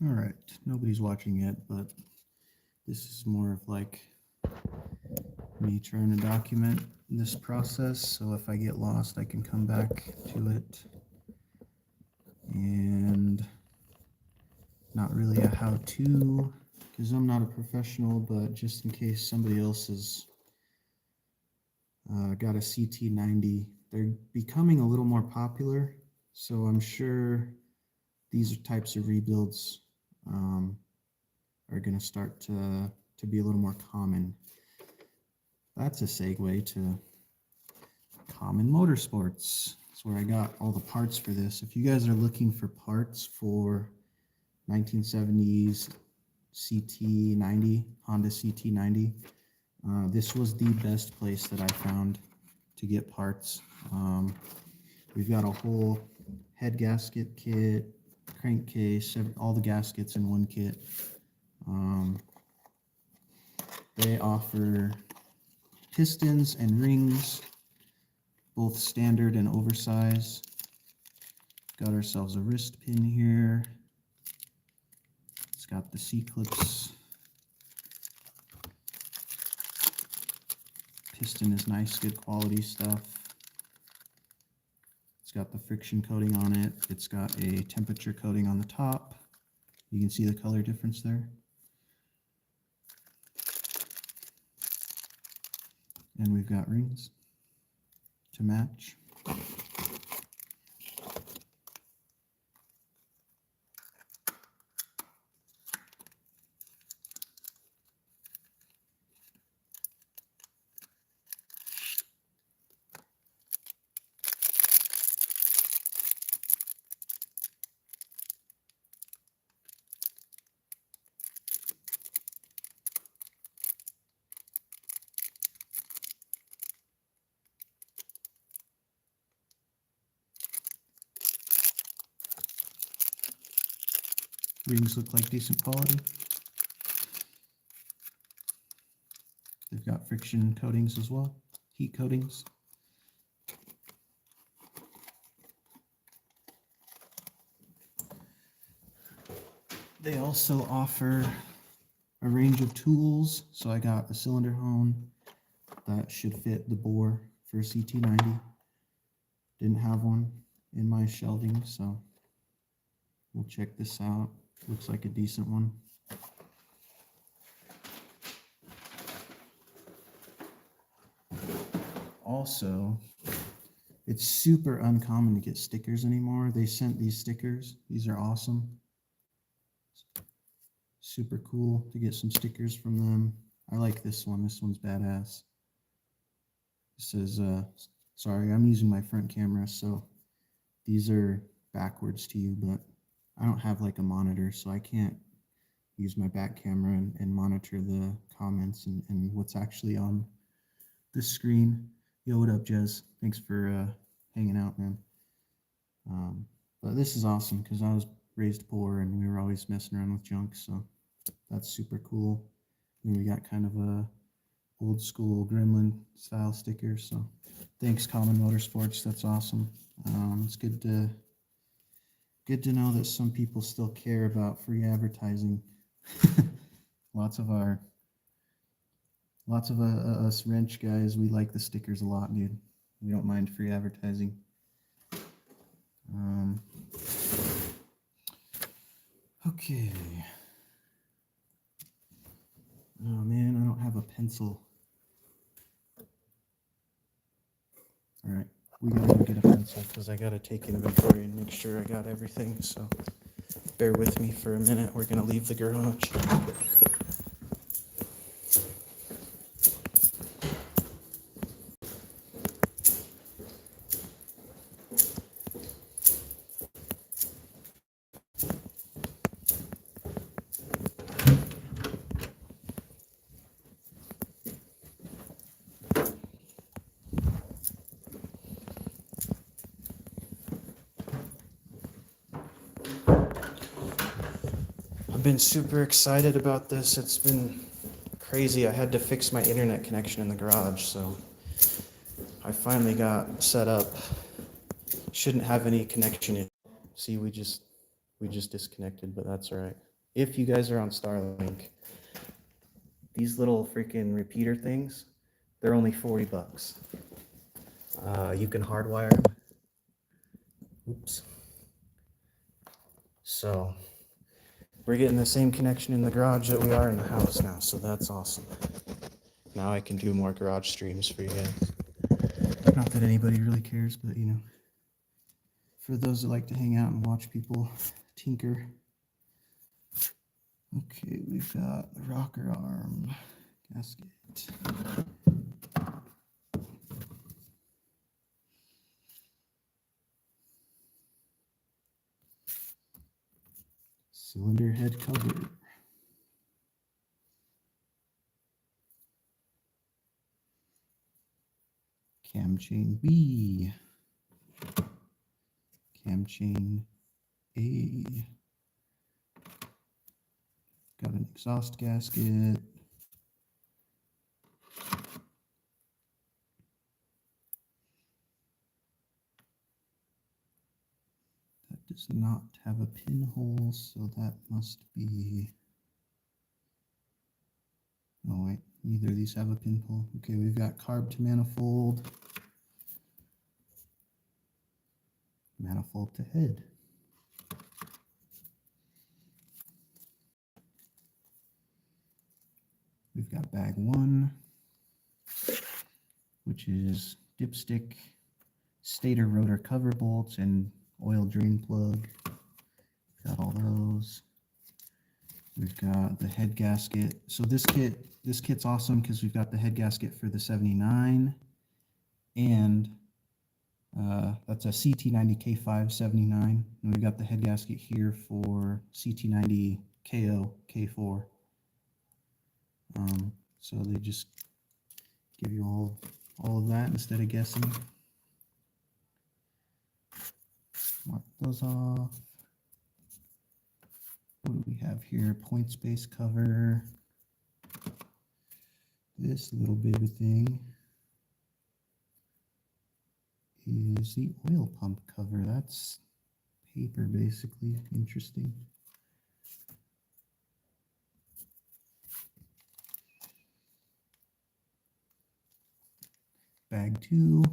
All right, nobody's watching yet, but this is more of like me trying to document this process, so if I get lost, I can come back to it. And not really a how-to, because I'm not a professional, but just in case somebody else has got a ct90, they're becoming a little more popular, so I'm sure these types of rebuilds are going to start to be a little more common. That's a segue to Common Motorsports. That's where I got all the parts for this. If you guys are looking for parts for 1970s ct90, Honda ct90, this was the best place that I found to get parts. We've got a whole head gasket kit, crankcase, all the gaskets in one kit. They offer pistons and rings, both standard and oversized. Got ourselves a wrist pin here. It's got the C-clips. Piston is nice, good quality stuff. It's got the friction coating on it. It's got a temperature coating on the top. You can see the color difference there. And we've got rings to match. Rings look like decent quality. They've got friction coatings as well, heat coatings. They also offer a range of tools. So I got a cylinder hone that should fit the bore for a CT90. Didn't have one in my shelving, so we'll check this out. Looks like a decent one. Also, it's super uncommon to get stickers anymore. They sent these stickers. These are awesome. Super cool to get some stickers from them. I like this one. This one's badass. It says, sorry, I'm using my front camera, so these are backwards to you, but I don't have like a monitor, so I can't use my back camera and monitor the comments and what's actually on the screen. Yo, what up, Jez? Thanks for hanging out, man. But this is awesome because I was raised poor and we were always messing around with junk, so that's super cool. And we got kind of a old school Gremlin style sticker, so thanks, Common Motorsports. That's awesome. It's good to know that some people still care about free advertising. Lots of us wrench guys, we like the stickers a lot, dude. We don't mind free advertising. Okay. Oh man, I don't have a pencil. All right, we gotta go get a pencil because I gotta take inventory and make sure I got everything. So bear with me for a minute. We're gonna leave the garage. I've been super excited about this. It's been crazy. I had to fix my internet connection in the garage, so I finally got set up. Shouldn't have any connection. See, we just disconnected, but that's all right. if you guys are on Starlink, these little freaking repeater things, they're only $40. You can hardwire them. Oops. So we're getting the same connection in the garage that we are in the house now, so that's awesome. Now I can do more garage streams for you guys. Not that anybody really cares, but you know, for those that like to hang out and watch people tinker. Okay, we've got the rocker arm gasket. Cylinder head cover. Cam chain B. Cam chain A. Got an exhaust gasket. That does not have a pinhole, so that must be... Oh wait, neither of these have a pinhole. Okay, we've got carb to manifold. Manifold to head. We've got bag 1, which is dipstick, stator rotor cover bolts, and oil drain plug. Got all those. We've got the head gasket. So this kit's awesome because we've got the head gasket for the 79, and that's a ct90 K5 79, and we've got the head gasket here for ct90 KO K4. So they just give you all of that instead of guessing. Mark those off. What do we have here? Point space cover. This little baby thing is the oil pump cover. That's paper, basically. Interesting. Bag 2.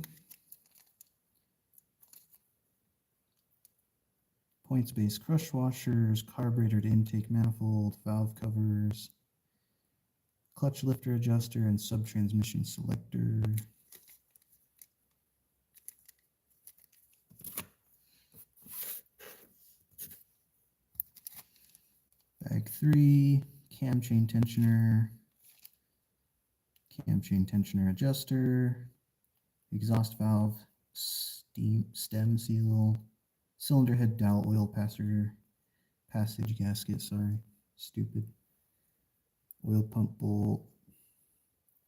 Point space crush washers, carburetor to intake manifold, valve covers, clutch lifter adjuster, and sub-transmission selector. Bag 3, cam chain tensioner, adjuster, exhaust valve, stem seal, cylinder head dowel oil passage gasket, sorry, stupid. Oil pump bolt,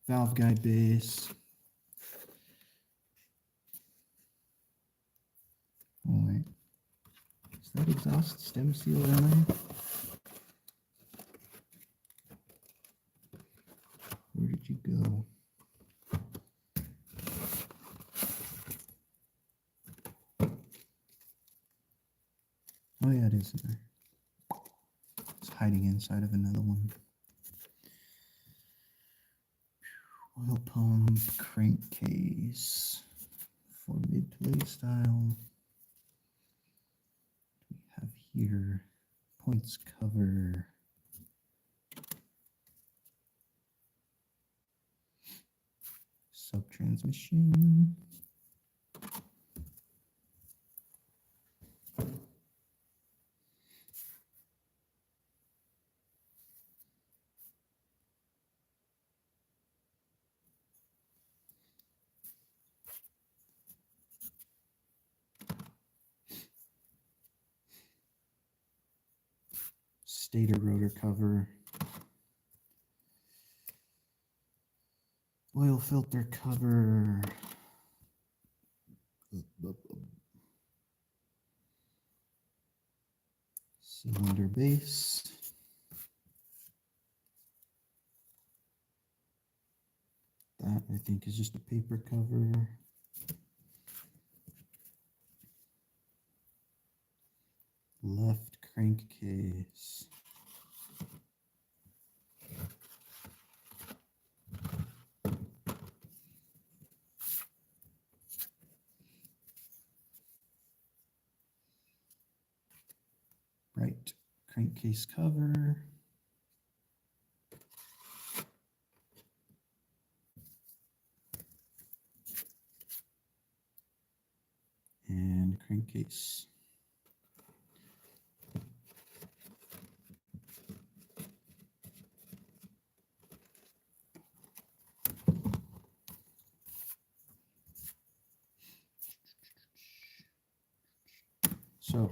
valve guide base. Oh wait, is that exhaust stem seal in there? Where did you go? Oh yeah, it is in there. It's hiding inside of another one. Oil pump crankcase for mid-play style. We have here points cover. Sub-transmission. Stator rotor cover. Oil filter cover. Cylinder base. That I think is just a paper cover. Left crankcase. crankcase cover. And crankcase. So,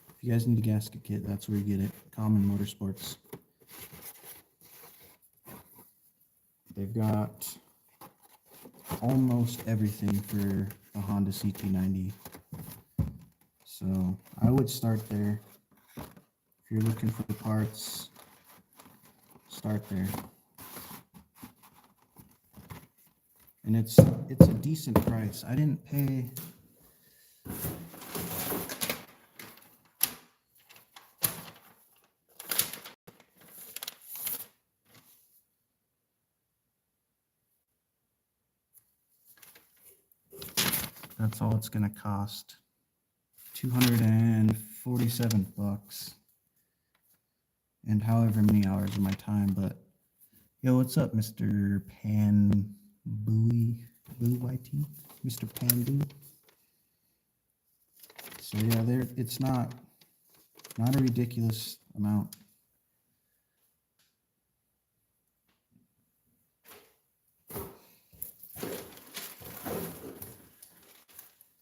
if you guys need a gasket kit, that's where you get it. Common Motorsports. They've got almost everything for the Honda ct90. So, I would start there. If you're looking for the parts, start there. And it's a decent price. I didn't pay that's all it's gonna cost. $247 and however many hours of my time. But yo, what's up, Mr. Pan Boo YT? Mr. Pan Boo. So yeah, it's not a ridiculous amount.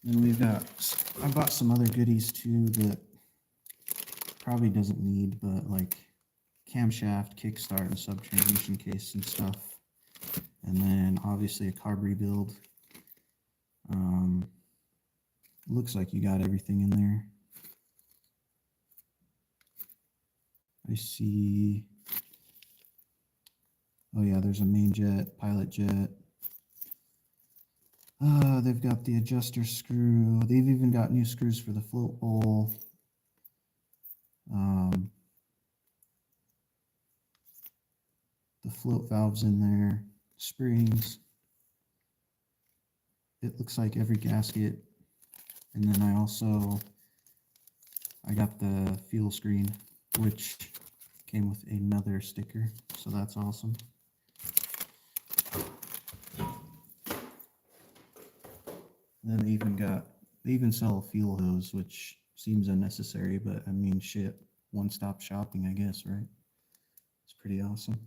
And I bought some other goodies too that probably doesn't need, but like camshaft, kickstart, and sub-transmission case and stuff. And then obviously a carb rebuild. Looks like you got everything in there. I see. Oh yeah, there's a main jet, pilot jet. They've got the adjuster screw. They've even got new screws for the float bowl. The float valves in there, springs. It looks like every gasket. And then I got the fuel screen, which came with another sticker, so that's awesome. Then they even sell a fuel hose, which seems unnecessary, but I mean, shit, one-stop shopping, I guess, right? It's pretty awesome.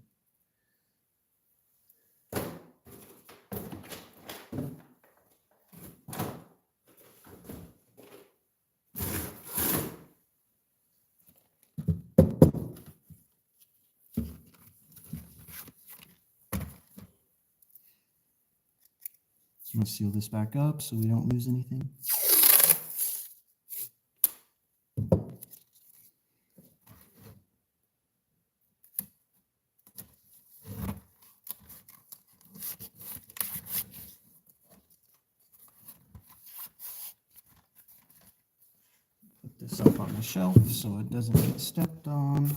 I'm going to seal this back up so we don't lose anything. Put this up on the shelf so it doesn't get stepped on.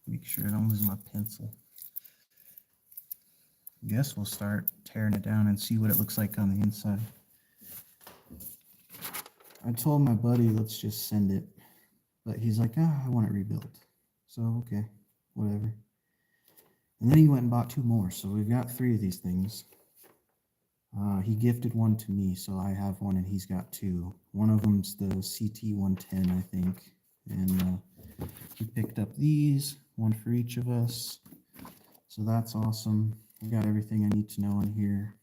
Make sure I don't lose my pencil. Guess we'll start tearing it down and see what it looks like on the inside. I told my buddy, let's just send it. But he's like, I want it rebuilt. So, okay, whatever. And then he went and bought 2 more. So we've got 3 of these things. He gifted one to me, so I have one and he's got 2. One of them's the ct110, I think. And he picked up these, one for each of us. So that's awesome. I got everything I need to know in here.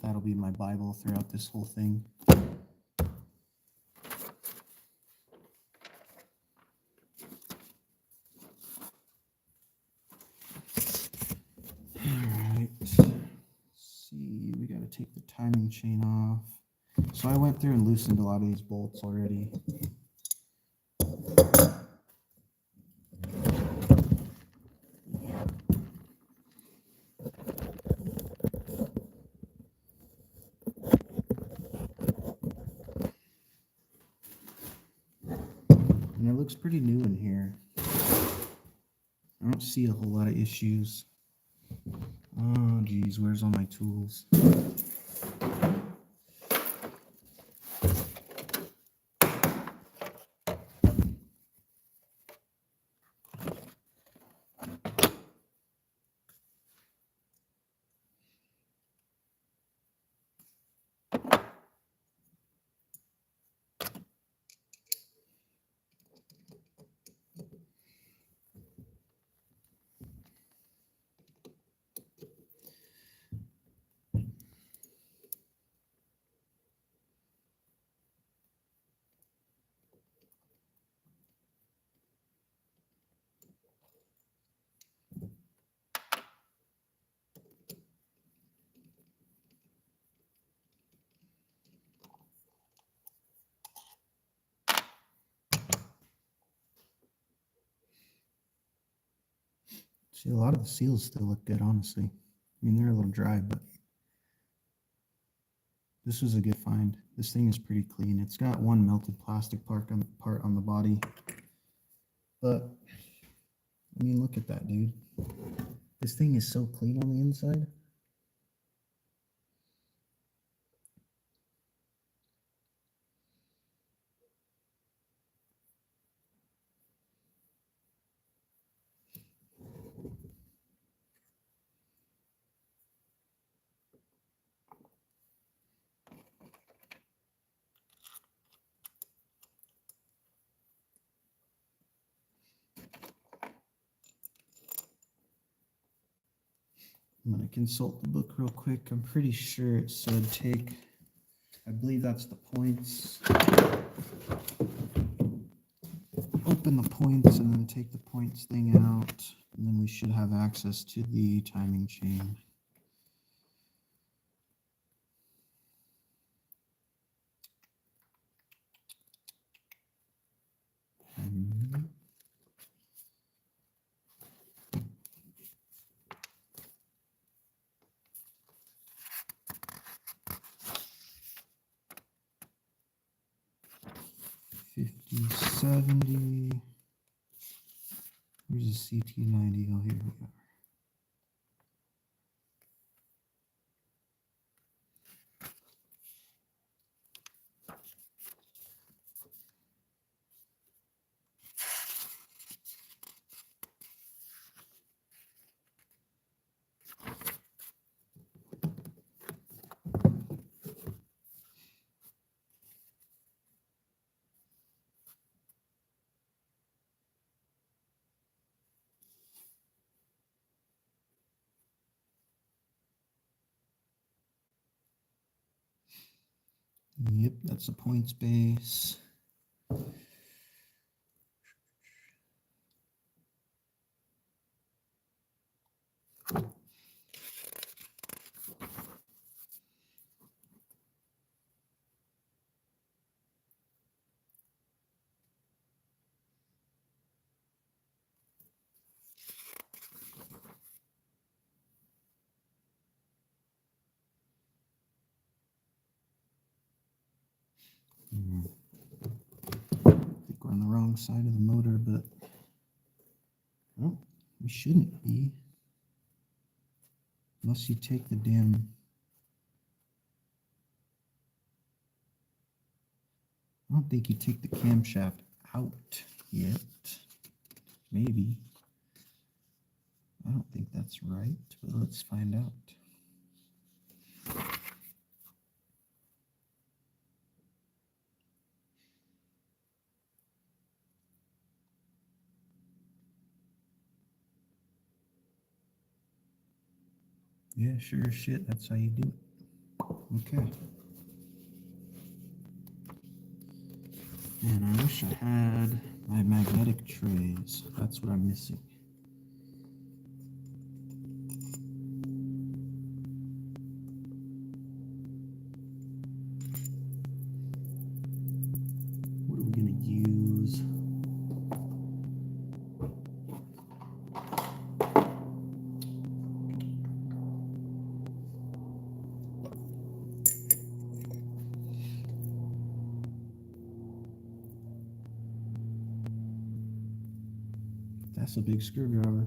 That'll be my Bible throughout this whole thing. Alright. Let's see, we got to take the timing chain off. So I went through and loosened a lot of these bolts already. And it looks pretty new in here. I don't see a whole lot of issues. Oh geez, where's all my tools? See, a lot of the seals still look good, honestly. I mean, they're a little dry, but this was a good find. This thing is pretty clean. It's got one melted plastic part on the body, but I mean, look at that, dude. This thing is so clean on the inside. I'm going to consult the book real quick. I'm pretty sure it said I believe that's the points. Open the points and then take the points thing out. And then we should have access to the timing chain. Hmm. $50.70. Where's the ct90? Oh, here we are. Yep, that's the points base. I think we're on the wrong side of the motor, but well, we shouldn't be. Unless you take the damn... I don't think you take the camshaft out yet. Maybe. I don't think that's right, but let's find out. Yeah, sure as shit, that's how you do it. Okay. Man, I wish I had my magnetic trays. That's what I'm missing. What are we going to use? That's a big screwdriver.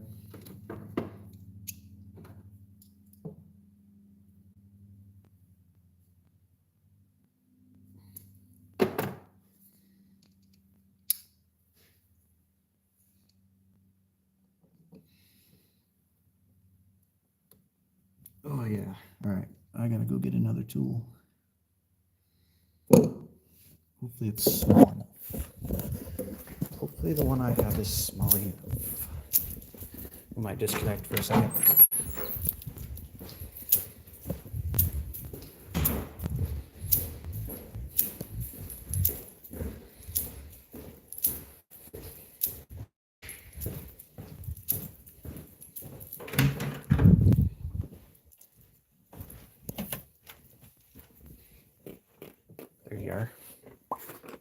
Oh yeah. All right. I gotta go get another tool. Hopefully it's small enough. Hopefully the one I have is small enough. We might disconnect for a second. There you are.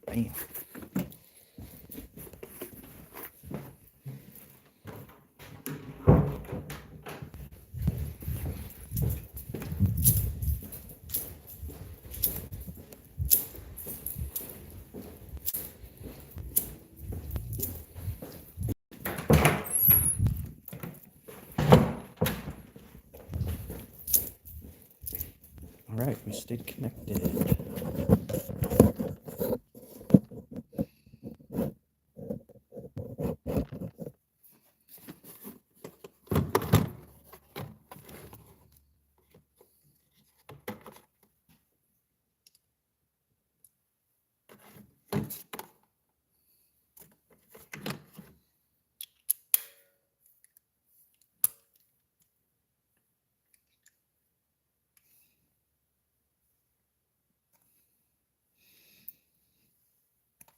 Bam. All right, we stayed connected.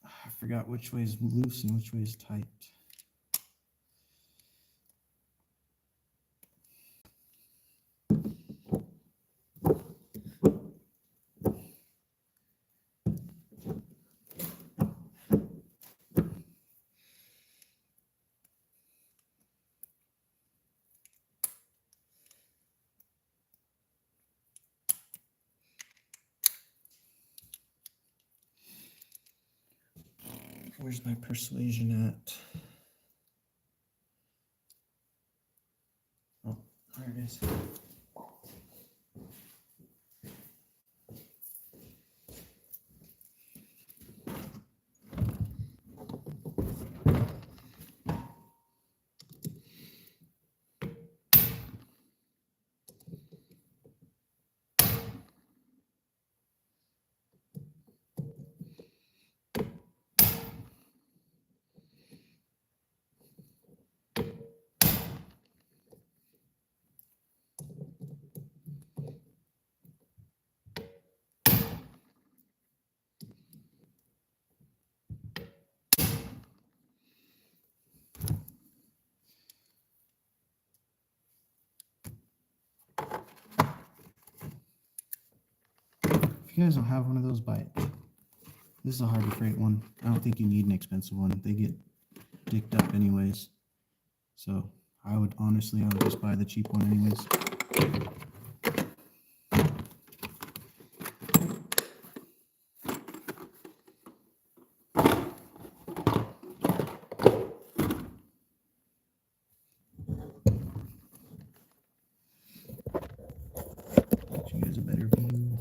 I forgot which way is loose and which way is tight. Where's my persuasion at? Oh, there it is. If you guys don't have one of those, buy it. This is a Harbor Freight one. I don't think you need an expensive one. They get dicked up anyways. So I would just buy the cheap one anyways. Get you guys a better view.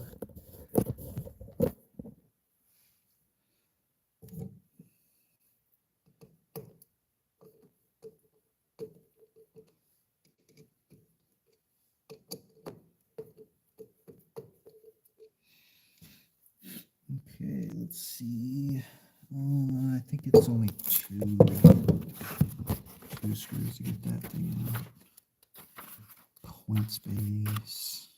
Okay, let's see. I think it's only two screws to get that thing in. Point space.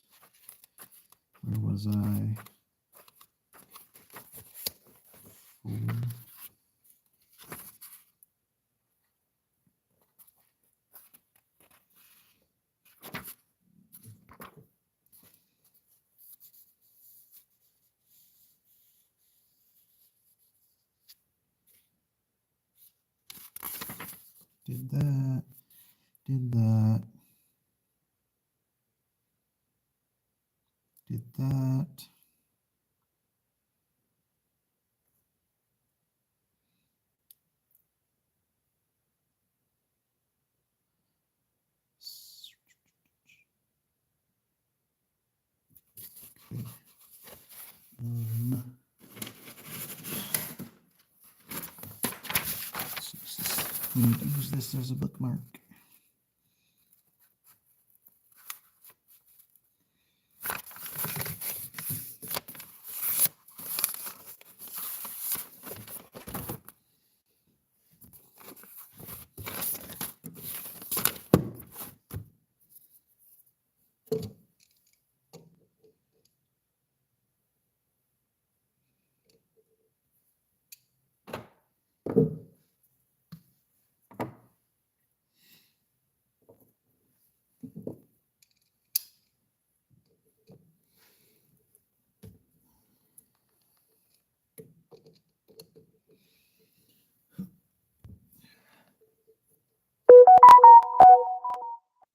Where was I? 4. Did that. Did that. Did that. Okay. We need to use this as a bookmark.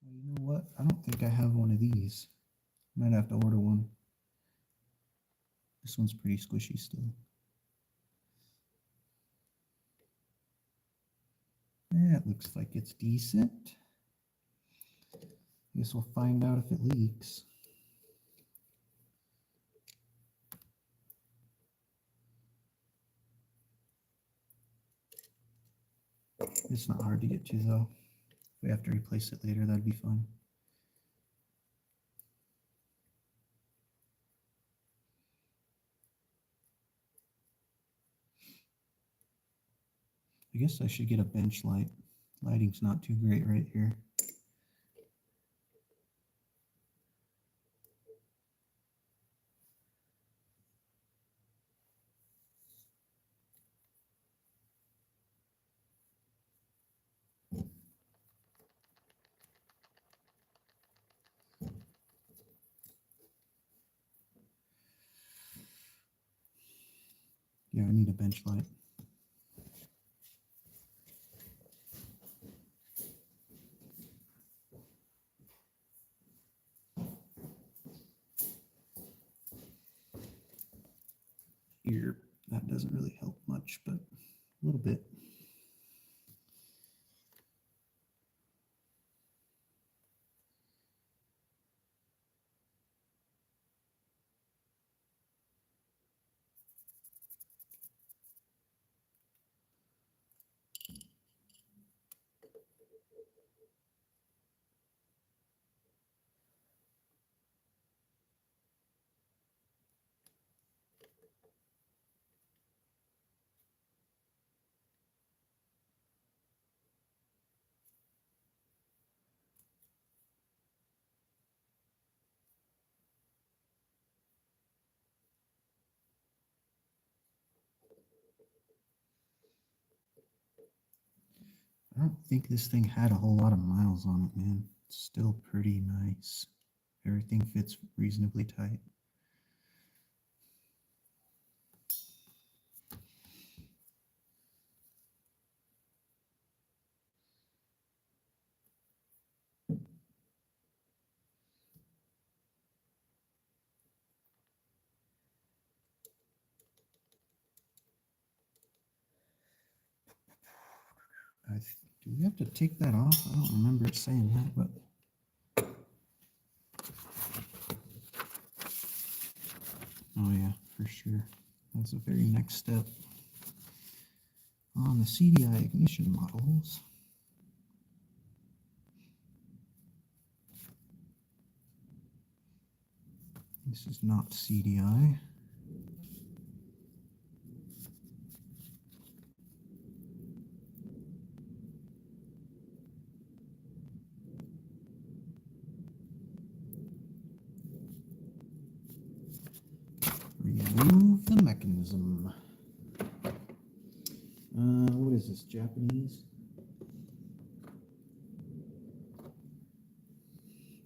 You know what? I don't think I have one of these. Might have to order one. This one's pretty squishy still. Yeah, it looks like it's decent. I guess we'll find out if it leaks. It's not hard to get to though. If we have to replace it later, that'd be fine. I guess I should get a bench light. Lighting's not too great right here. Yeah, I need a bench light. Here, that doesn't really help much, but a little bit. I don't think this thing had a whole lot of miles on it, man. It's still pretty nice. Everything fits reasonably tight. Do we have to take that off? I don't remember it saying that, but oh yeah, for sure. That's the very next step on the CDI ignition models. This is not CDI. Remove the mechanism. What is this, Japanese?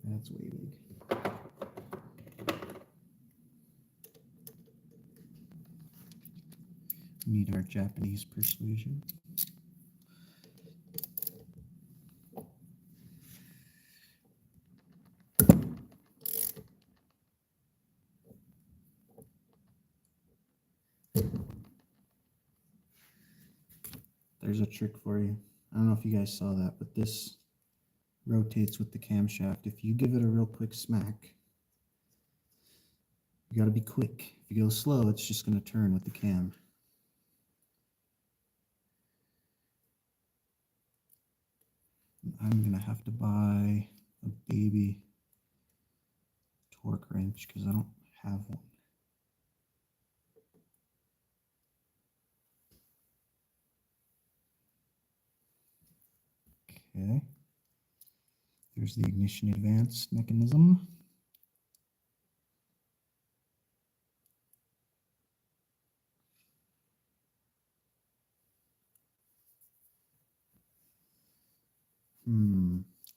That's way big. We need our Japanese persuasion. There's a trick for you. I don't know if you guys saw that, but this rotates with the camshaft. If you give it a real quick smack, You got to be quick. If you go slow, it's just going to turn with the cam. I'm going to have to buy a baby torque wrench because I don't have one. Okay. There's the ignition advance mechanism.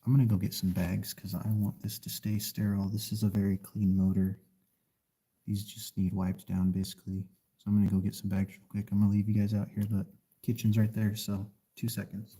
I'm going to go get some bags because I want this to stay sterile. This is a very clean motor. These just need wiped down basically. So I'm going to go get some bags real quick. I'm going to leave you guys out here, but kitchen's right there, so 2 seconds.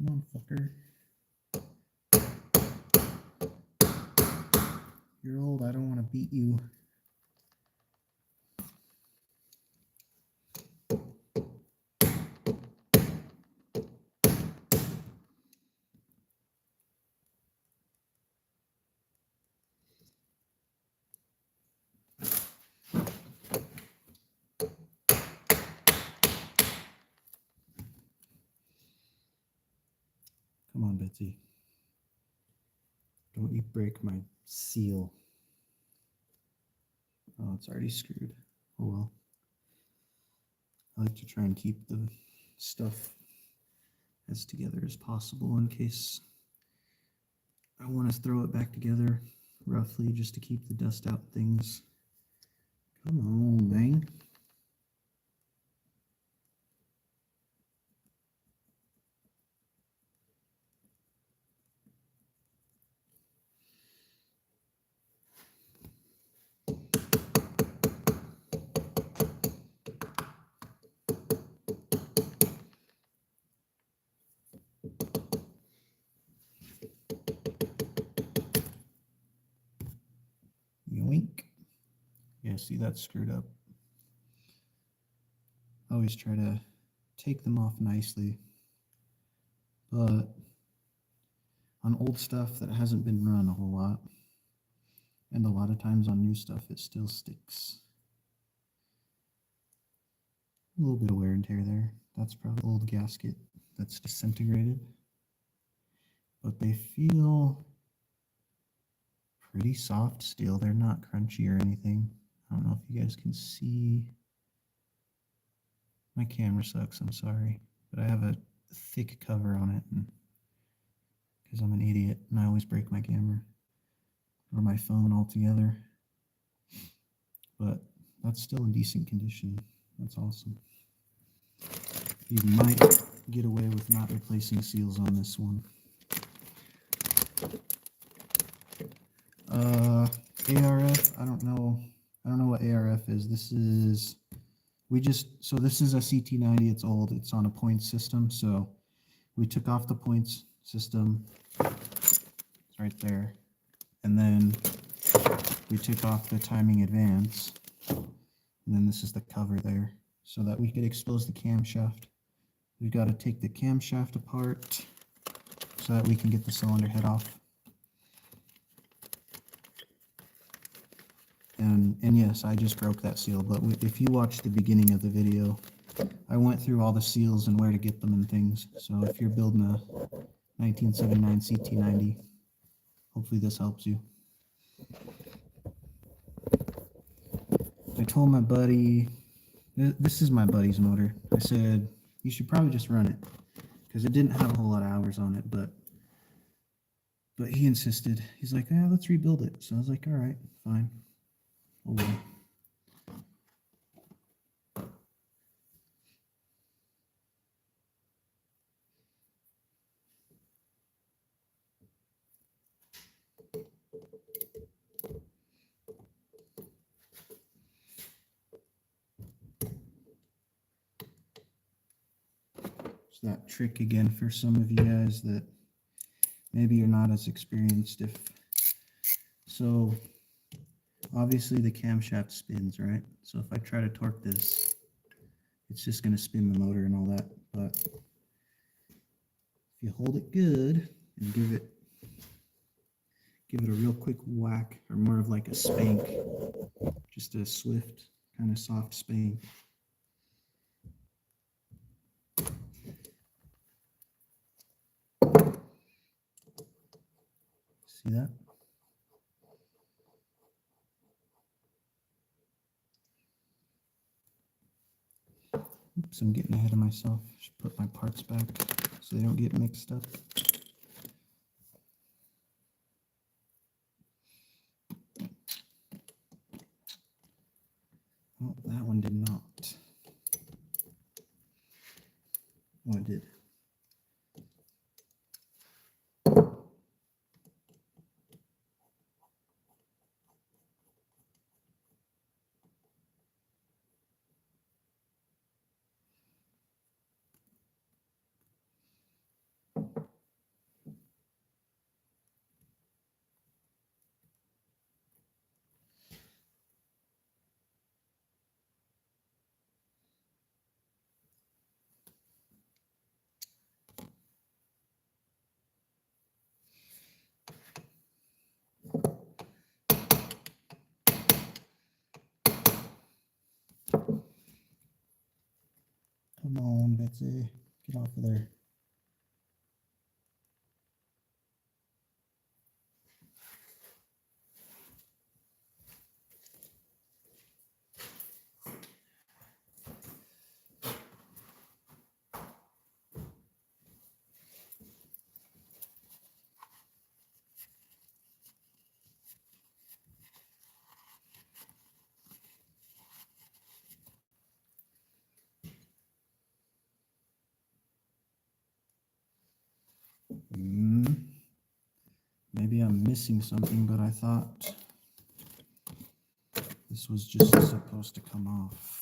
Come on, fucker. You're old. I don't want to beat you. Come on, Betsy. Don't you break my seal. Oh, it's already screwed. Oh well. I like to try and keep the stuff as together as possible in case I want to throw it back together roughly just to keep the dust out things. Come on, man. Yoink. Yeah, see, that's screwed up. I always try to take them off nicely, but on old stuff that hasn't been run a whole lot, and a lot of times on new stuff, it still sticks. A little bit of wear and tear there. That's probably an old gasket that's disintegrated, but they feel pretty soft still. They're not crunchy or anything. I don't know if you guys can see. My camera sucks, I'm sorry, but I have a thick cover on it and because I'm an idiot and I always break my camera or my phone altogether. But that's still in decent condition. That's awesome. You might get away with not replacing seals on this one. ARF, I don't know what ARF is. This is a ct90. It's old. It's on a points system. So we took off the points system. It's right there. And then we took off the timing advance. And then this is the cover there so that we could expose the camshaft. We've got to take the camshaft apart so that we can get the cylinder head off. And yes, I just broke that seal, but if you watch the beginning of the video, I went through all the seals and where to get them and things. So if you're building a 1979 ct90, hopefully this helps you. I told my buddy, this is my buddy's motor. I said, you should probably just run it because it didn't have a whole lot of hours on it, but he insisted. He's like, yeah, let's rebuild it. So I was like, all right, fine. Oh, well. It's that trick again for some of you guys that maybe you're not as experienced. So obviously the camshaft spins, right? So if I try to torque this, it's just going to spin the motor and all that. But if you hold it good and give it a real quick whack, or more of like a spank, just a swift kind of soft spank. See that? Oops, I'm getting ahead of myself. Should put my parts back so they don't get mixed up. Oh, that one did not. Oh, it did. Come on, Betsy, get off of there. Maybe I'm missing something, but I thought this was just supposed to come off.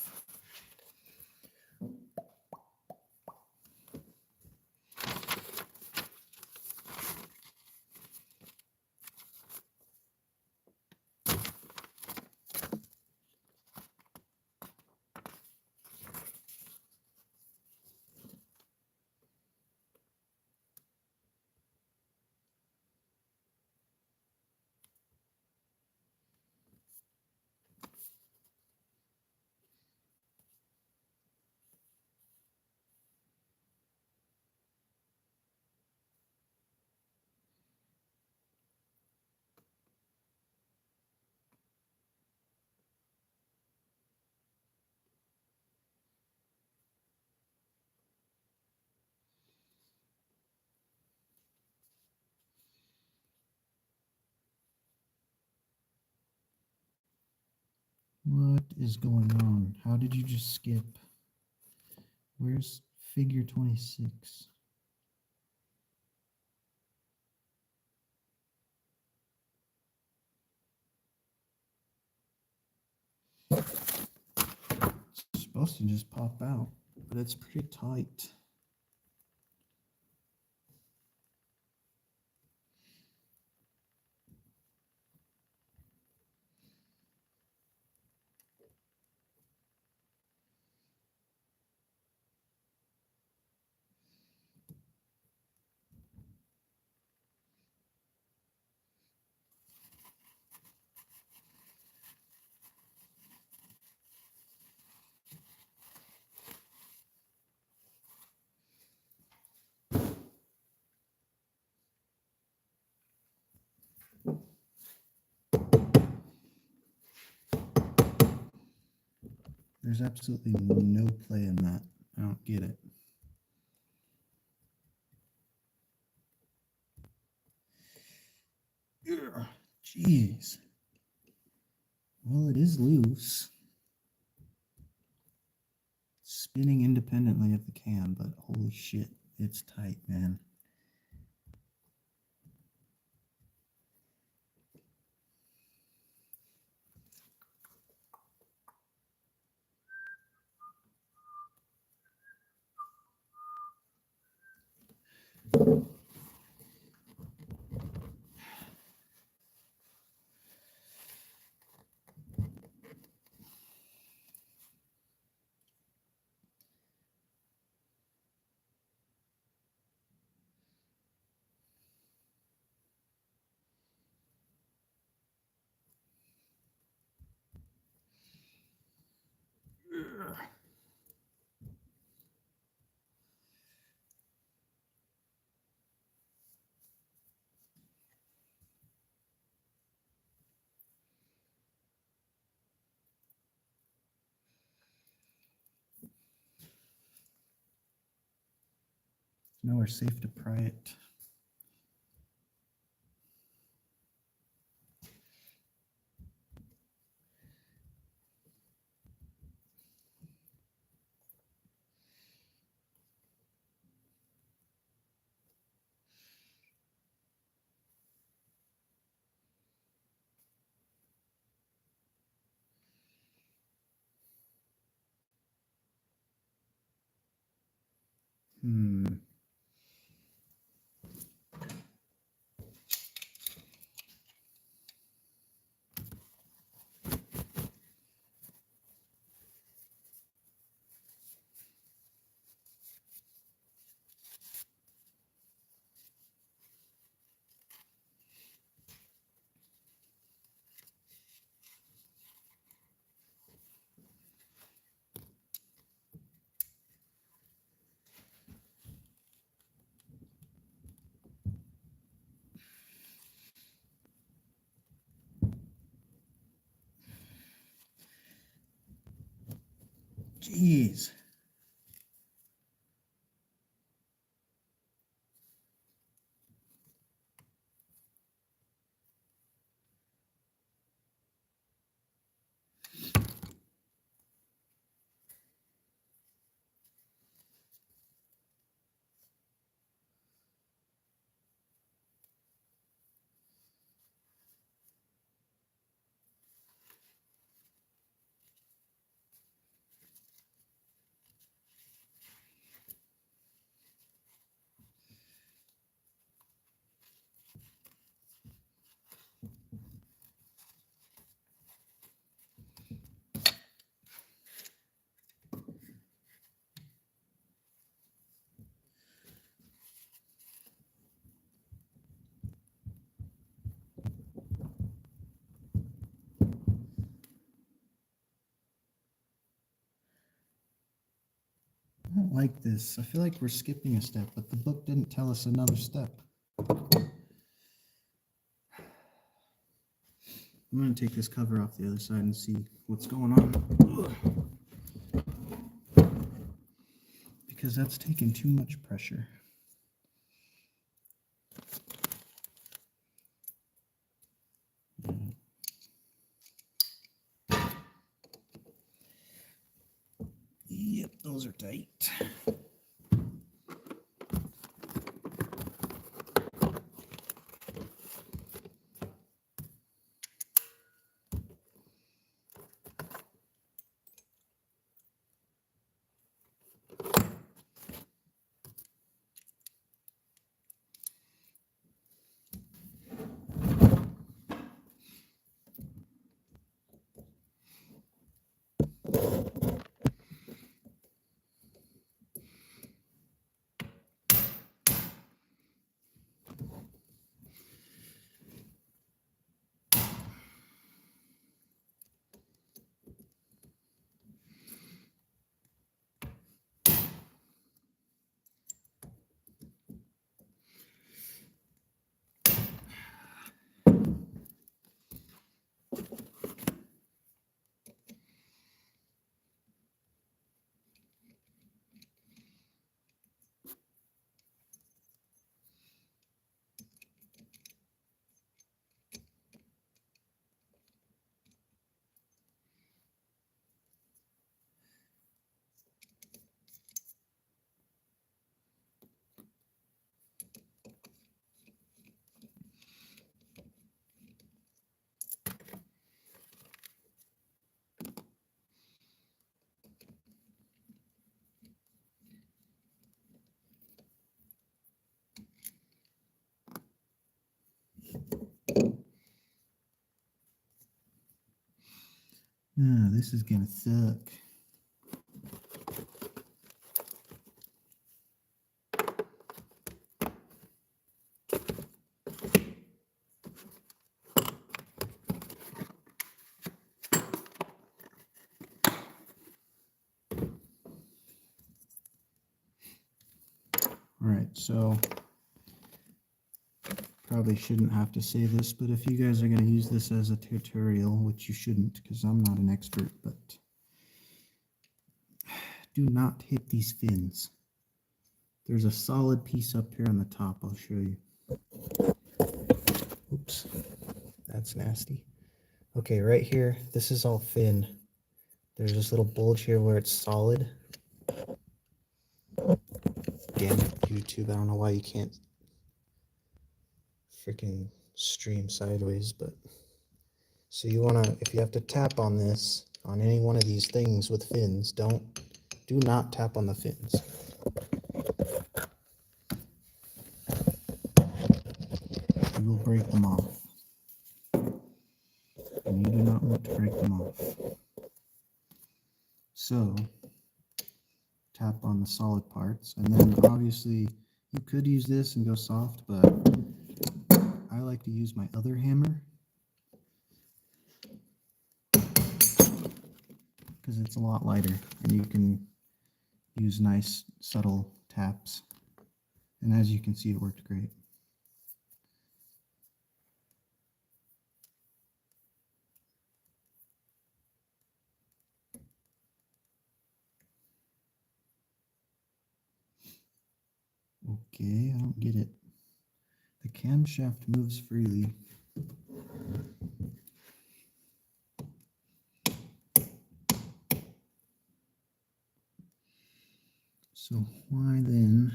What is going on? How did you just skip? Where's figure 26? It's supposed to just pop out, but it's pretty tight. There's absolutely no play in that. I don't get it. Ugh, jeez. Well, it is loose. Spinning independently of the can, but holy shit, it's tight, man. Ugh. Nowhere safe to pry it. Jeez. I don't like this. I feel like we're skipping a step, but the book didn't tell us another step. I'm going to take this cover off the other side and see what's going on. Ugh. Because that's taking too much pressure. those are tight. Oh, this is gonna suck. All right, so probably shouldn't have to say this, but if you guys are going to use this as a tutorial, which you shouldn't because I'm not an expert, but do not hit these fins. There's a solid piece up here on the top. I'll show you. Oops, that's nasty. Okay, right here, this is all fin. There's this little bulge here where it's solid. Damn it, YouTube, I don't know why you can't freaking stream sideways, but so you want to, if you have to tap on this, on any one of these things with fins, do not tap on the fins. You will break them off. And you do not want to break them off. So, tap on the solid parts, and then obviously you could use this and go soft, but I like to use my other hammer because it's a lot lighter and you can use nice subtle taps. And as you can see, it worked great. Okay, I don't get it. The camshaft moves freely. So why then?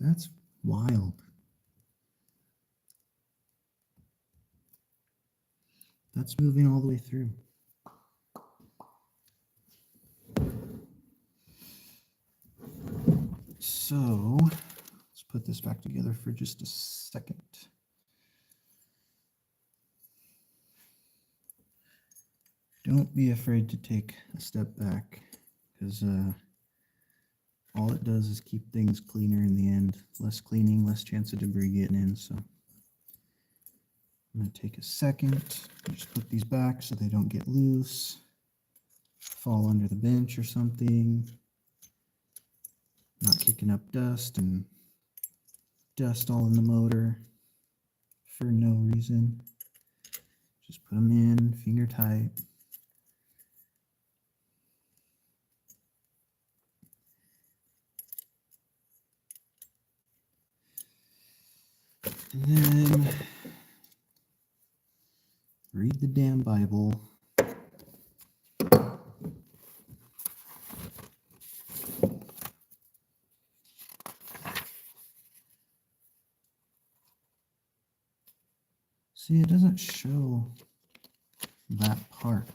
That's wild. That's moving all the way through. So let's put this back together for just a second. Don't be afraid to take a step back, because all it does is keep things cleaner in the end. Less cleaning, less chance of debris getting in. So I'm going to take a second, just put these back so they don't get loose, fall under the bench or something. Not kicking up dust and dust all in the motor for no reason. Just put them in, finger tight. And then Read the damn Bible. See, it doesn't show that part.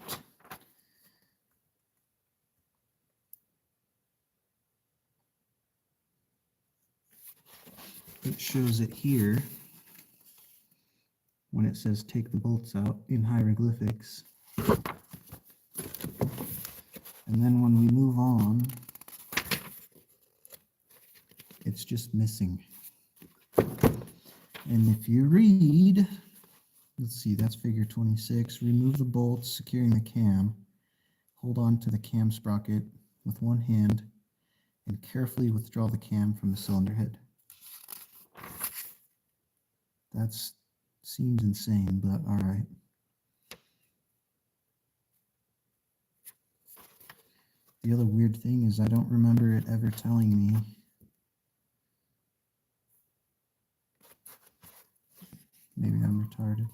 It shows it here when it says take the bolts out in hieroglyphics. And then when we move on, it's just missing. And if you read, let's see, that's figure 26. Remove the bolts securing the cam. Hold on to the cam sprocket with one hand and carefully withdraw the cam from the cylinder head. That seems insane, but all right. The other weird thing is I don't remember it ever telling me maybe I'm retarded.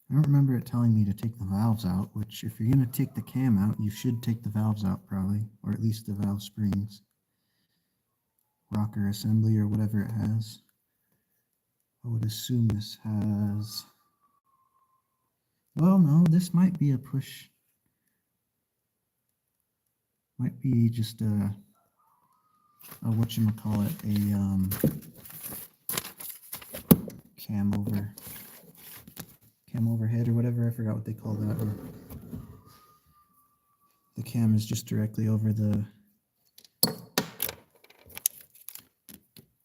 I don't remember it telling me to take the valves out, which if you're going to take the cam out, you should take the valves out probably, or at least the valve springs. Rocker assembly or whatever it has. I would assume this has... Well, no, this might be a push. Might be just a whatchamacallit, cam overhead or whatever. I forgot what they call that. Or the cam is just directly over the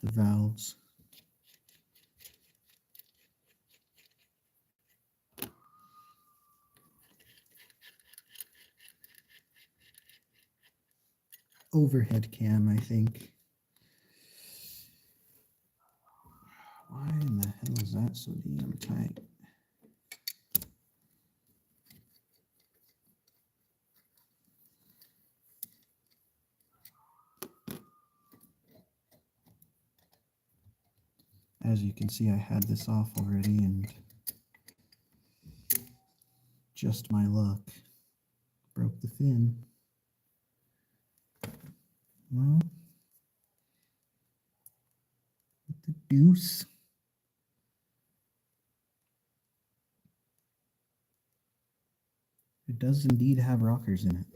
valves. Overhead cam, I think. Why in the hell is that so damn tight? As you can see, I had this off already, and just my luck, broke the fin. Well, what the deuce? It does indeed have rockers in it.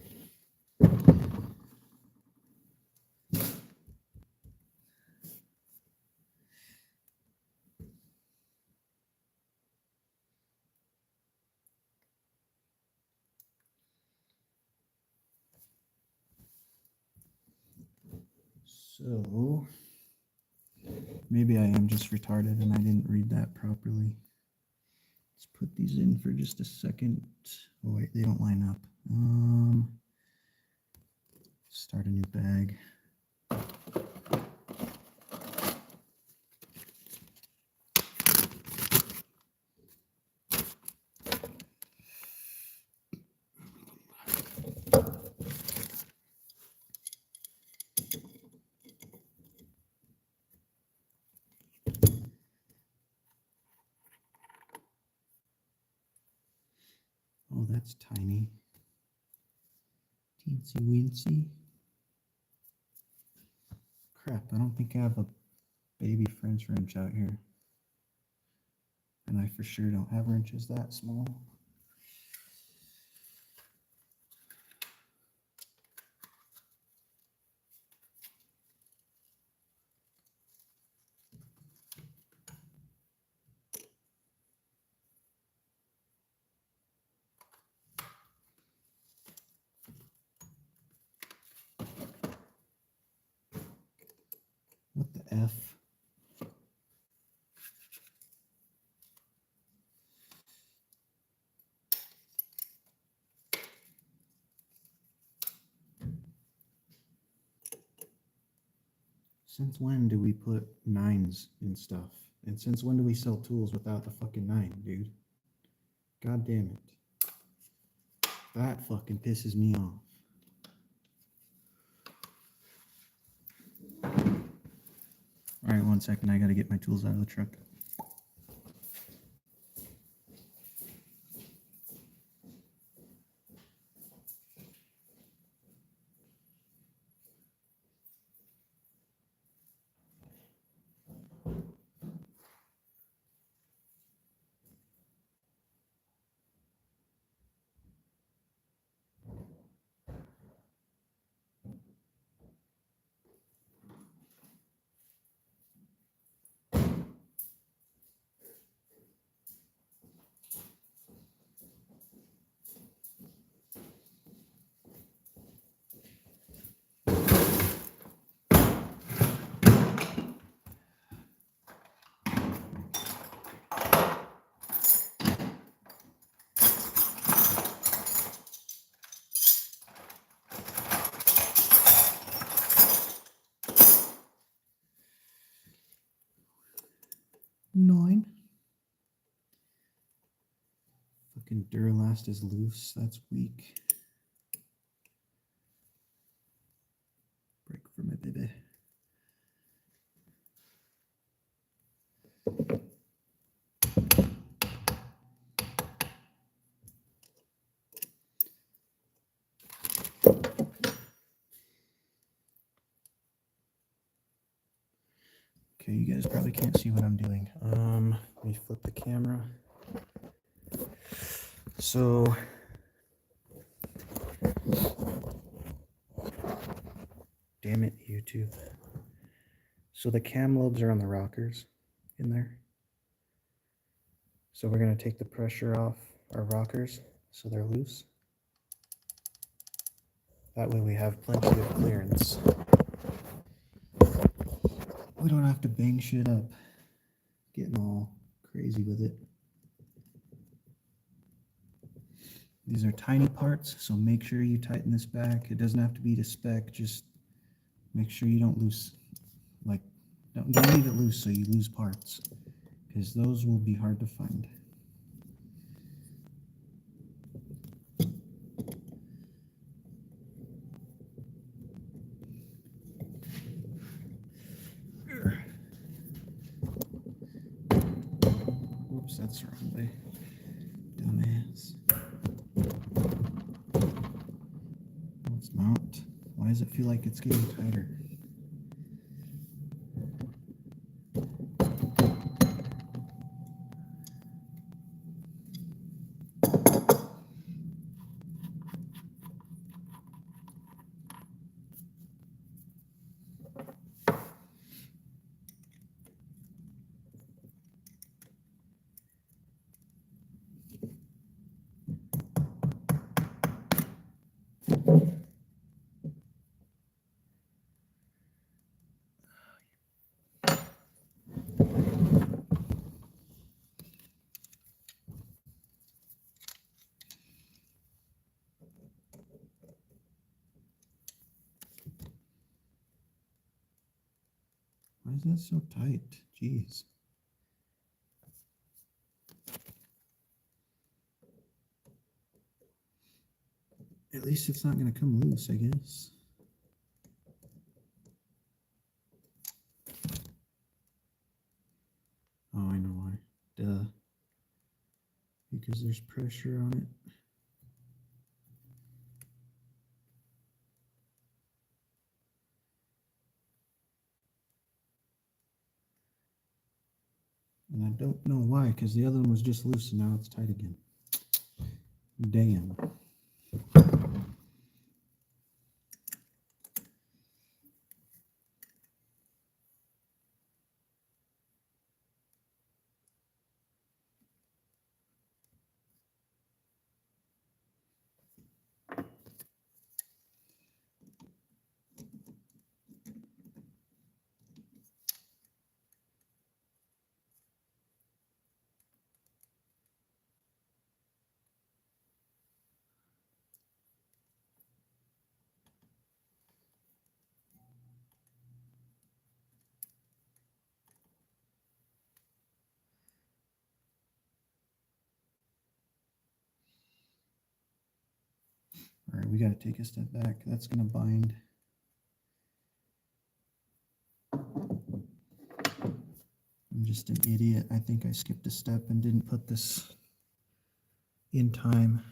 So, maybe I am just retarded and I didn't read that properly. Let's put these in for just a second. Oh wait, they don't line up. Start a new bag. Oh, that's tiny. Teensy weensy. Crap, I don't think I have a baby French wrench out here. And I for sure don't have wrenches that small. What the F? Since when do we put 9s in stuff? And since when do we sell tools without the fucking 9, dude? God damn it. That fucking pisses me off. All right, 1 second. I gotta get my tools out of the truck. Nine. Fucking Duralast is loose. That's weak. Break for my baby. Okay, you guys probably can't see what I'm doing. Let me flip the camera. So damn it, YouTube. So the cam lobes are on the rockers in there. So we're gonna take the pressure off our rockers so they're loose. That way we have plenty of clearance. We don't have to bang shit up, getting all crazy with it. These are tiny parts, so make sure you tighten this back. It doesn't have to be to spec, just make sure you don't lose, like, don't leave it loose so you lose parts, because those will be hard to find. Whoops, that's the wrong way. Dumbass. No, it's not. Why does it feel like it's getting tighter? Why is that so tight? Jeez. At least it's not going to come loose, I guess. Oh, I know why. Duh. Because there's pressure on it. And I don't know why, because the other one was just loose and now it's tight again. Damn. All right, we got to take a step back. That's going to bind. I'm just an idiot. I think I skipped a step and didn't put this in time.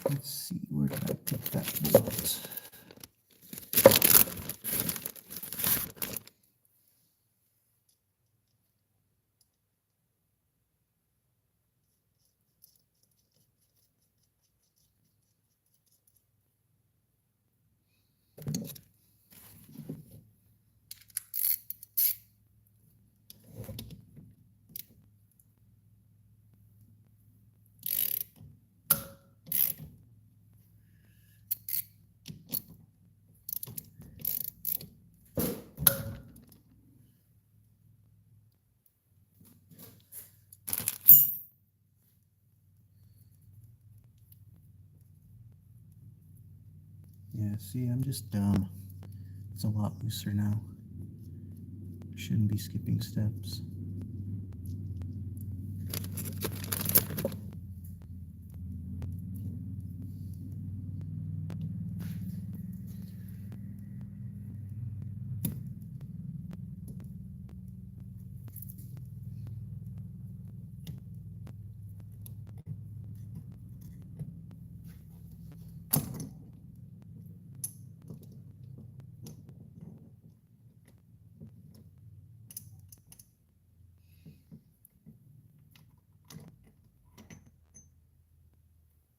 Let's see, where did I put that bolt? Yeah, see, I'm just dumb. It's a lot looser now. Shouldn't be skipping steps.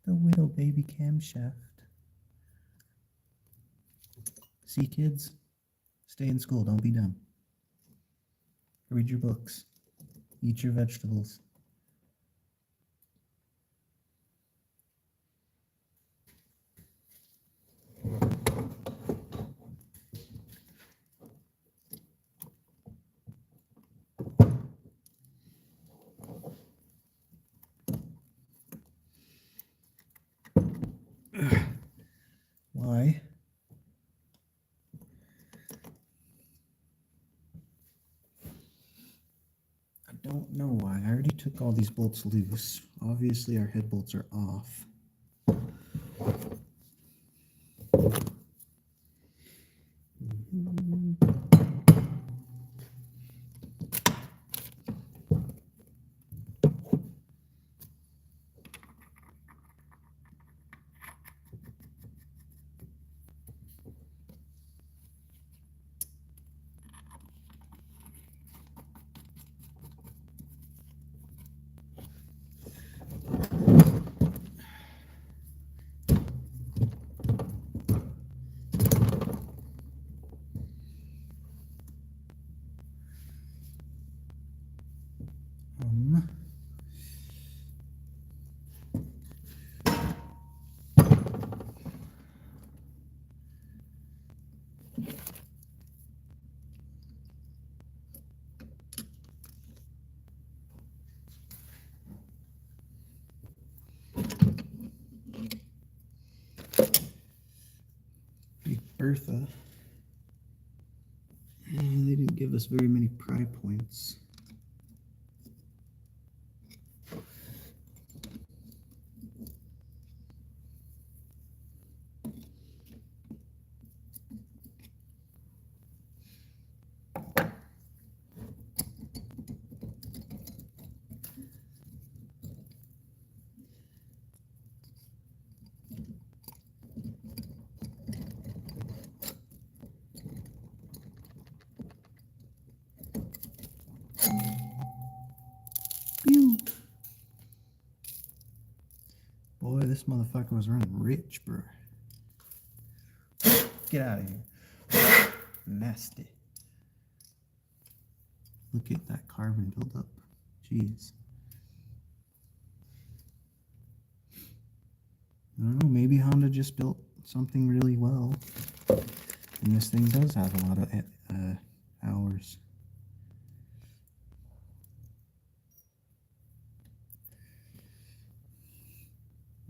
The widow baby camshaft. See, kids, stay in school, don't be dumb. Read your books, eat your vegetables. Why? I don't know why. I already took all these bolts loose. Obviously, our head bolts are off. Big Bertha. They didn't give us very many pry points. Pew. Boy, this motherfucker was running rich, bro. Get out of here. Nasty. Look at that carbon buildup. Jeez. I don't know, maybe Honda just built something really well. And this thing does have a lot of hours.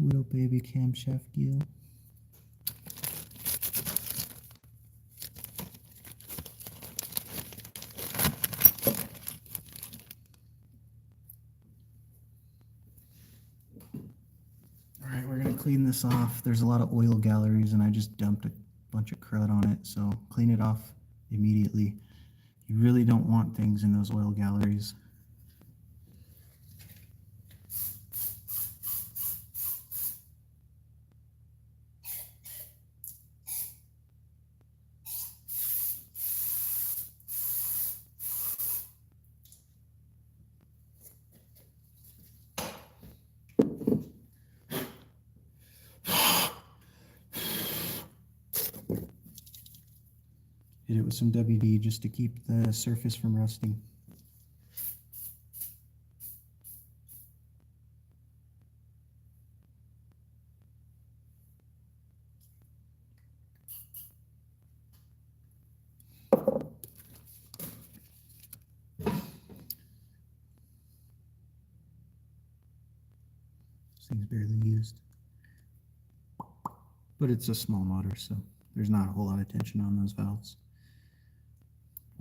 Little baby camshaft deal. clean this off. There's a lot of oil galleries and I just dumped a bunch of crud on it, so clean it off immediately. You really don't want things in those oil galleries. Hit it with some WD just to keep the surface from rusting. This thing's barely used. But it's a small motor, so there's not a whole lot of tension on those valves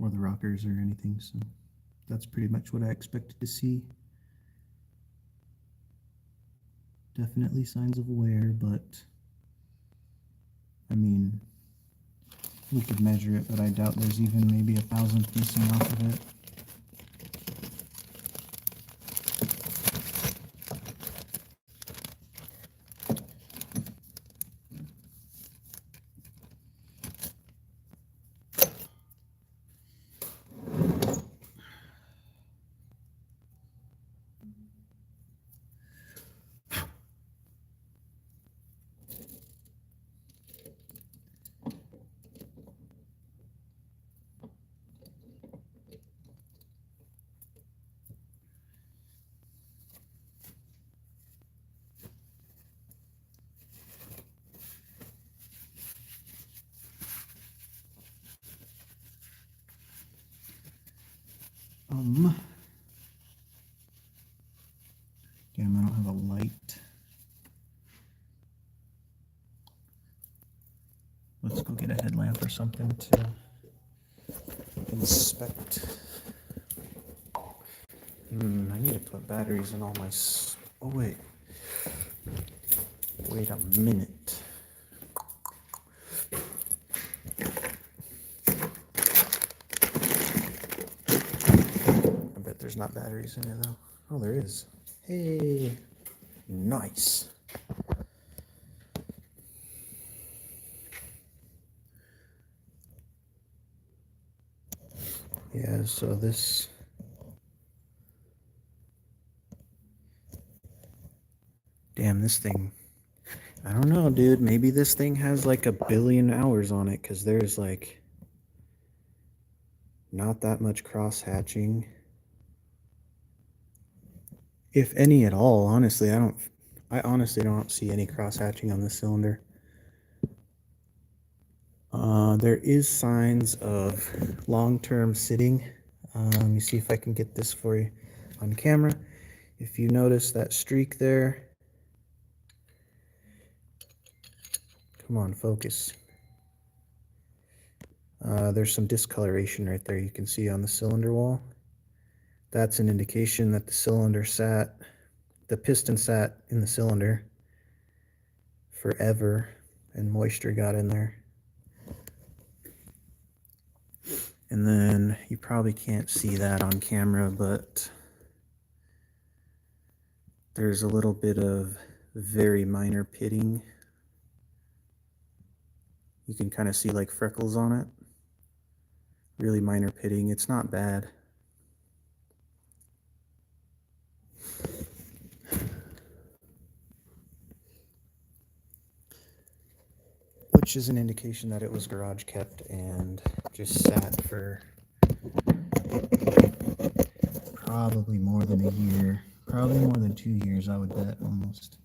or the rockers or anything, so that's pretty much what I expected to see. Definitely signs of wear, but I mean, we could measure it, but I doubt there's even maybe 1,000th missing off of it. Damn, I don't have a light. Let's go get a headlamp or something to inspect. I need to put batteries in all my... Oh, wait. Wait a minute. I bet there's not batteries in it, though. Oh, there is. Hey, nice. Yeah, so this... Damn, this thing... I don't know, dude. Maybe this thing has like 1 billion hours on it, because there's like not that much cross-hatching. If any at all, honestly. I honestly don't see any cross-hatching on this cylinder. There is signs of long-term sitting. Let me see if I can get this for you on camera. If you notice that streak there, come on, focus. There's some discoloration right there you can see on the cylinder wall. That's an indication that the piston sat in the cylinder forever and moisture got in there. And then you probably can't see that on camera, but there's a little bit of very minor pitting. You can kind of see like freckles on it. Really minor pitting. It's not bad. Which is an indication that it was garage kept and just sat for probably more than a year. Probably more than 2 years, I would bet, almost.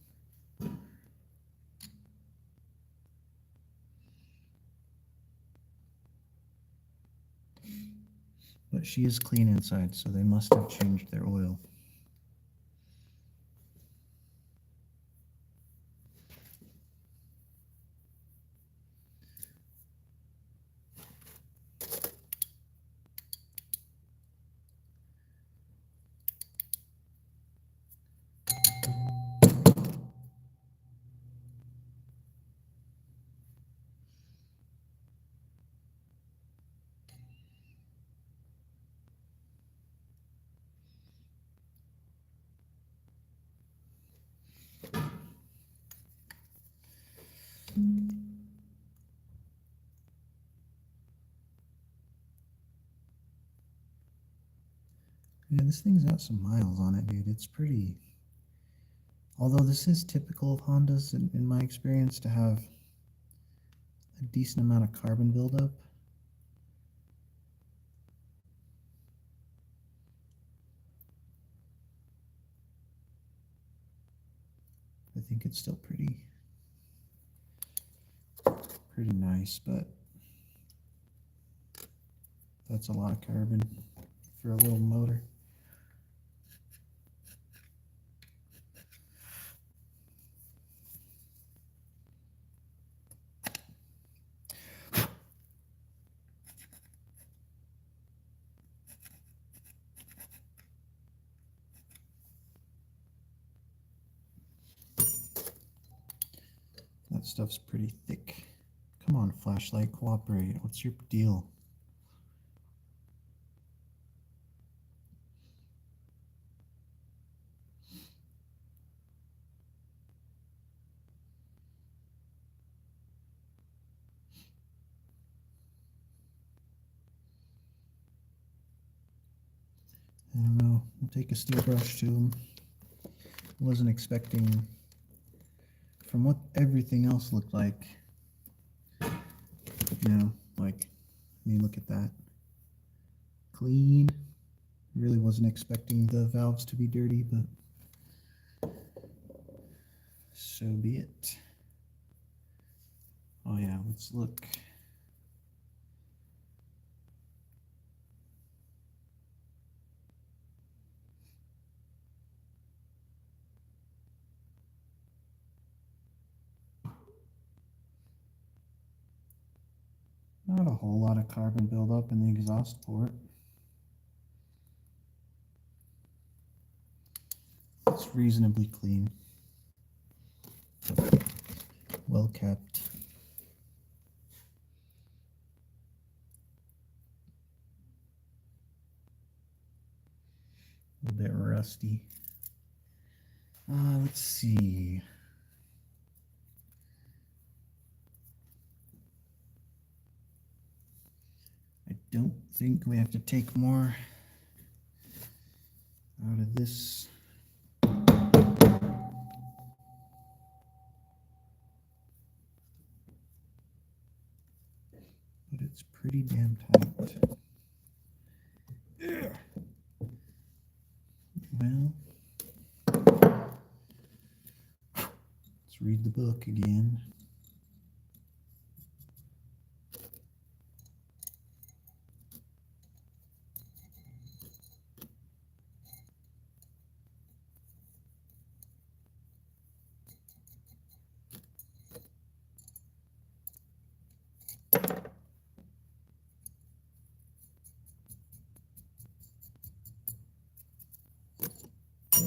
But she is clean inside, so they must have changed their oil. Yeah, this thing's got some miles on it, dude. It's pretty... Although this is typical of Hondas, in my experience, to have a decent amount of carbon buildup. I think it's still pretty nice, but that's a lot of carbon for a little motor. That stuff's pretty thick. Come on, flashlight, cooperate. What's your deal? I don't know. We'll take a steel brush to him. Wasn't expecting, from what everything else looked like, you know, like, I mean, look at that. Clean. Really wasn't expecting the valves to be dirty, but so be it. Oh yeah, let's look. Not a whole lot of carbon buildup in the exhaust port. It's reasonably clean. Well kept. A little bit rusty. Let's see. I don't think we have to take more out of this. But it's pretty damn tight. Yeah. Well, let's read the book again.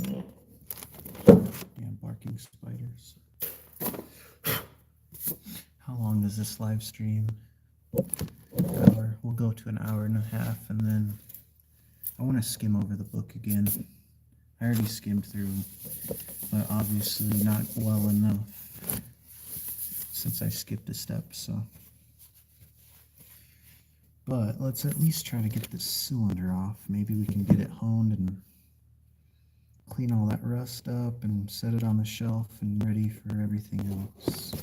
Yeah, barking spiders. How long is this live stream? An hour. We'll go to an hour and a half, and then I want to skim over the book again. I already skimmed through, but obviously not well enough since I skipped a step, so. But let's at least try to get this cylinder off. Maybe we can get it honed and clean all that rust up and set it on the shelf and ready for everything else.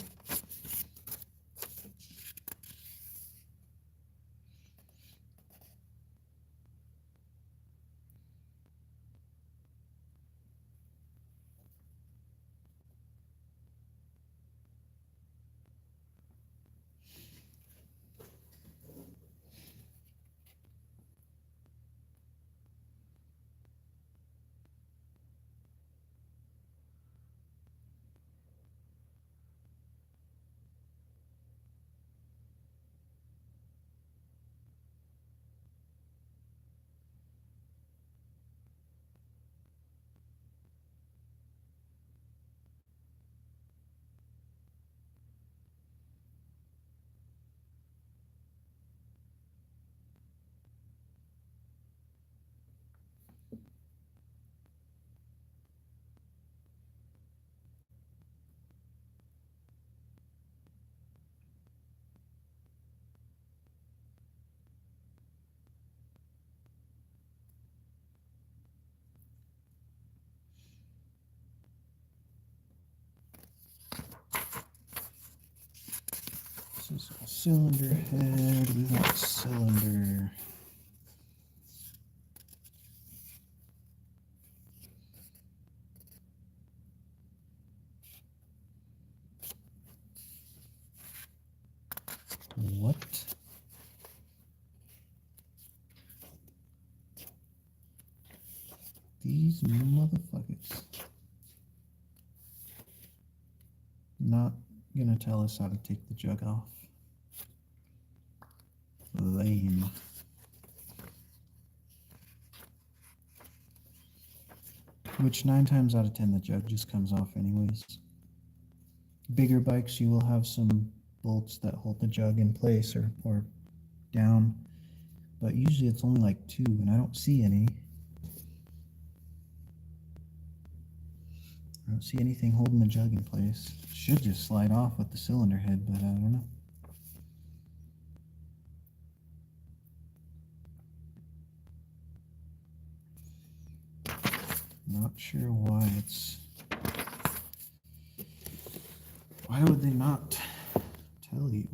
is a cylinder head. We want cylinder. What? These motherfuckers. Not gonna tell us how to take the jug off. Lame. Which 9 times out of 10 the jug just comes off anyways. Bigger bikes, you will have some bolts that hold the jug in place or down, but usually it's only like 2 and I don't see any. I don't see anything holding the jug in place. Should just slide off with the cylinder head, but I don't know. Not sure why it's... Why would they not tell you?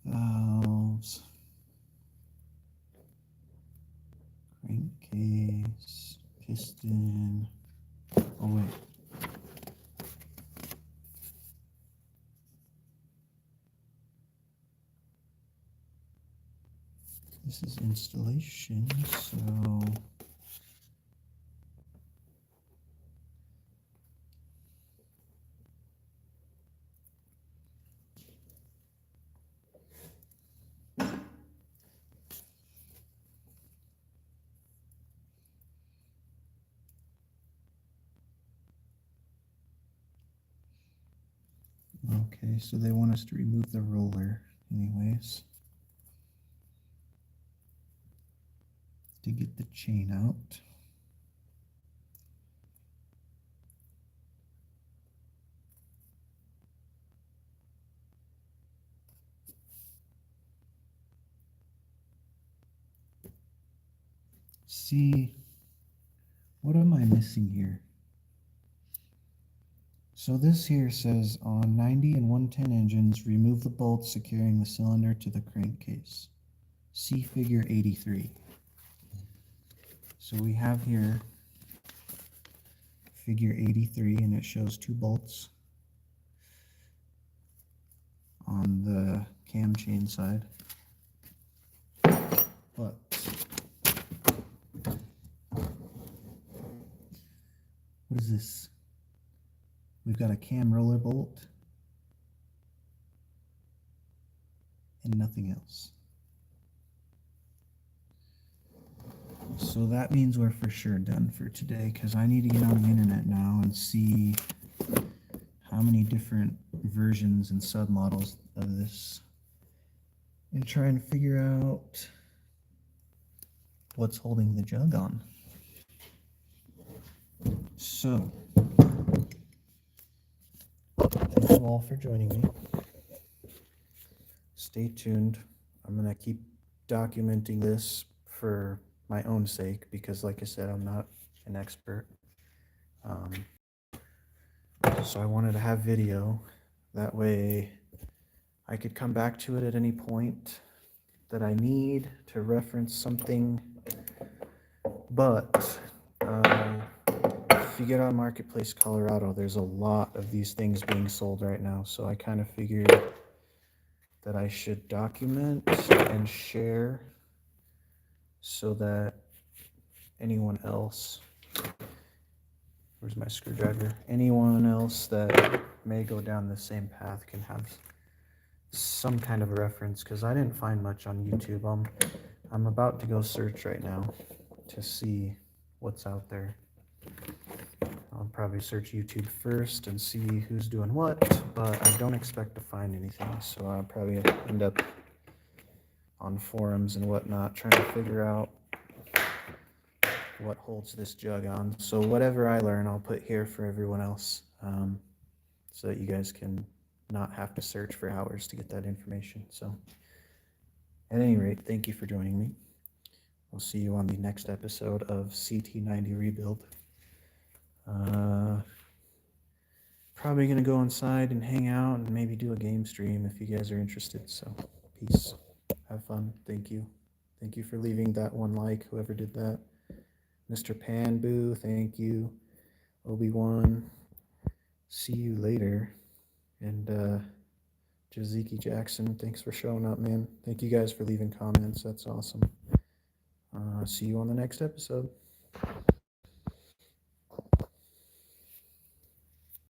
Valves. Crankcase. Piston. Oh, wait. This is installation, so... Okay, so they want us to remove the roller anyways. To get the chain out. See, what am I missing here? So this here says on 90 and 110 engines, remove the bolts securing the cylinder to the crankcase. See figure 83. So we have here figure 83 and it shows 2 bolts on the cam chain side. But what is this? We've got a cam roller bolt and nothing else. So that means we're for sure done for today, because I need to get on the internet now and see how many different versions and submodels of this and try and figure out what's holding the jug on. So, thank you all for joining me. Stay tuned. I'm going to keep documenting this for my own sake because, like I said, I'm not an expert. So I wanted to have video. That way I could come back to it at any point that I need to reference something. But if you get on Marketplace Colorado, there's a lot of these things being sold right now. So I kind of figured that I should document and share so that anyone else, where's my screwdriver? Anyone else that may go down the same path can have some kind of a reference, because I didn't find much on YouTube. I'm about to go search right now to see what's out there. I'll probably search YouTube first and see who's doing what, but I don't expect to find anything, so I'll probably end up on forums and whatnot trying to figure out what holds this jug on. So whatever I learn, I'll put here for everyone else, so that you guys can not have to search for hours to get that information. So at any rate, thank you for joining me. We'll see you on the next episode of ct90 Rebuild. probably going to go inside and hang out and maybe do a game stream if you guys are interested. So, peace. Have fun. Thank you. Thank you for leaving that one like, whoever did that. Mr. Panboo, thank you. Obi-Wan, see you later. And Jaziki Jackson, thanks for showing up, man. Thank you guys for leaving comments. That's awesome. See you on the next episode.